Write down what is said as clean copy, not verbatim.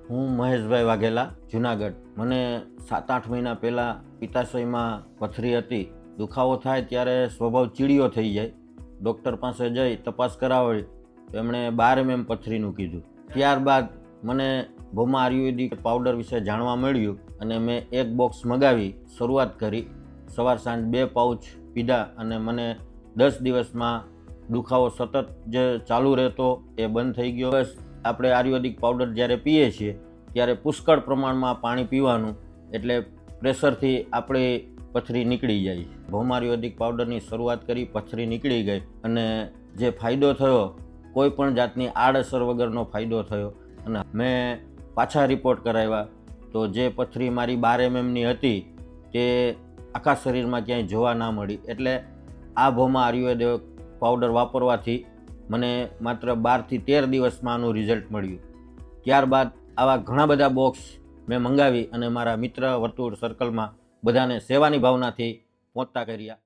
હું મહેશભાઈ વાઘેલા, જુનાગઢ. મને 7-8 મહિના પહેલાં પિત્તાશયમાં પથરી હતી. દુખાવો થાય ત્યારે સ્વભાવ ચીડિયો થઈ જાય. ડૉક્ટર પાસે જઈ તપાસ કરાવી તો એમણે 12 mm પથરીનું કીધું. ત્યારબાદ મને ભોમા આયુર્વેદિક પાવડર વિશે જાણવા મળ્યું અને મેં એક બોક્સ મગાવી શરૂઆત કરી. સવાર સાંજ 2 પાઉચ પીધા અને મને 10 દિવસમાં દુખાવો સતત જે ચાલુ રહેતો એ બંધ થઈ ગયો. બસ આપણે આયુર્વેદિક પાવડર જ્યારે પીએ છીએ ત્યારે પુષ્કળ પ્રમાણમાં પાણી પીવાનું, એટલે પ્રેશરથી આપણી પથરી નીકળી જાય. ભોમા આયુર્વેદિક પાવડરની શરૂઆત કરી, પથરી નીકળી ગઈ અને જે ફાયદો થયો, કોઈ પણ જાતની આડઅસર વગરનો ફાયદો થયો. અને મેં પાછા રિપોર્ટ કરાવ્યા તો જે પથરી મારી 12 mmની હતી તે આખા શરીરમાં ક્યાંય જોવા ના મળી. એટલે આ ભોમા આયુર્વેદિક પાવડર વાપરવાથી મને માત્ર 12 થી 13 દિવસમાં આનું રિઝલ્ટ મળ્યું. ત્યારબાદ આવા ઘણા બધા બોક્સ મેં મંગાવી અને મારા મિત્ર વર્તુળ સર્કલમાં બધાને સેવાની ભાવનાથી પહોંચતા કર્યા.